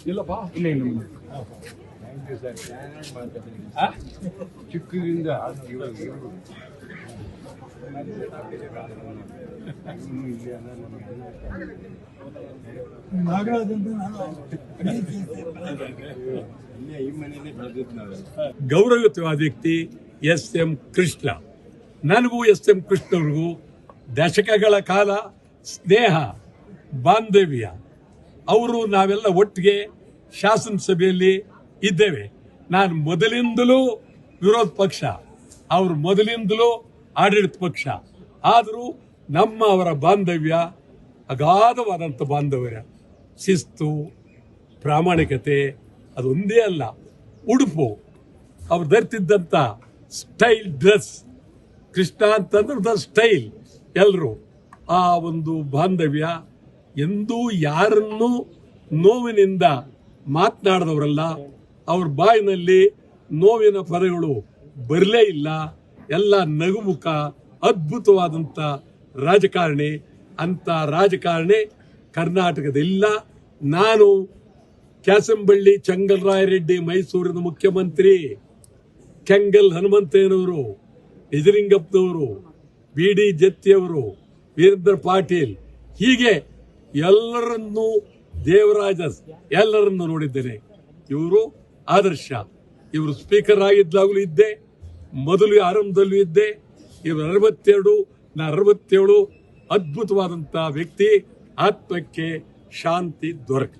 ಇಲ್ಲಪ್ಪ ಇಲ್ಲ ಚಿಕ್ಕದಿಂದ ಗೌರವಯುತವಾದ ವ್ಯಕ್ತಿ ಎಸ್.ಎಂ. ಕೃಷ್ಣ. ನನಗೂ ಎಸ್.ಎಂ. ಕೃಷ್ಣವ್ರಿಗೂ ದಶಕಗಳ ಕಾಲ ಸ್ನೇಹ ಬಾಂಧವ್ಯ. ಅವರು ನಾವೆಲ್ಲ ಒಟ್ಟಿಗೆ ಶಾಸನಸಭೆಯಲ್ಲಿ ಇದ್ದೇವೆ. ನಾನು ಮೊದಲಿಂದಲೂ ವಿರೋಧ ಪಕ್ಷ, ಅವರು ಮೊದಲಿಂದಲೂ ಆಡಳಿತ ಪಕ್ಷ. ಆದರೂ ಅವರ ಬಾಂಧವ್ಯ ಅಗಾಧವಾದಂಥ ಬಾಂಧವ್ಯ. ಶಿಸ್ತು, ಪ್ರಾಮಾಣಿಕತೆ, ಅದೊಂದೇ ಅಲ್ಲ, ಉಡುಪು, ಅವ್ರು ಧರಿತಿದ್ದಂಥ ಸ್ಟೈಲ್ ಡ್ರೆಸ್. ಕೃಷ್ಣ ಅಂತಂದ್ರೆ ದ ಸ್ಟೈಲ್. ಎಲ್ಲರೂ ಆ ಒಂದು ಬಾಂಧವ್ಯ ಎಂದೂ ಯಾರನ್ನೂ ನೋವಿನಿಂದ ಮಾತನಾಡಿದವರಲ್ಲ. ಅವ್ರ ಬಾಯಿನಲ್ಲಿ ನೋವಿನ ಪದಗಳು ಬರಲೇ ಇಲ್ಲ. ಎಲ್ಲ ನಗುಮುಖ, ಅದ್ಭುತವಾದಂಥ ರಾಜಕಾರಣಿ. ಅಂತ ರಾಜಕಾರಣಿ ಕರ್ನಾಟಕದಿಲ್ಲ. ನಾನು ಕ್ಯಾಸಂಬಳ್ಳಿ ಚೆಂಗಲ್ರಾಯರೆಡ್ಡಿ ಮೈಸೂರಿನ ಮುಖ್ಯಮಂತ್ರಿ, ಕೆಂಗಲ್ ಹನುಮಂತಯ್ಯನವರು, ನಿಜಲಿಂಗಪ್ಪನವರು, ಬಿ.ಡಿ. ಜತ್ತಿಯವರು, ವೀರೇಂದ್ರ ಪಾಟೀಲ್, ಹೀಗೆ ಎಲ್ಲರನ್ನೂ, ದೇವರಾಜಸ್ ಎಲ್ಲರನ್ನು ನೋಡಿದ್ದೇನೆ. ಇವರು ಆದರ್ಶ. ಇವರು ಸ್ಪೀಕರ್ ಆಗಿದ್ದಾಗಲೂ ಇದ್ದೆ, ಮೊದಲು ಆರಂಭದಲ್ಲೂ ಇದ್ದೆ. ಇವರು 62, ನಾ 67. ಅದ್ಭುತವಾದಂಥ ವ್ಯಕ್ತಿ. ಆತ್ಮಕ್ಕೆ ಶಾಂತಿ ದೊರಕ.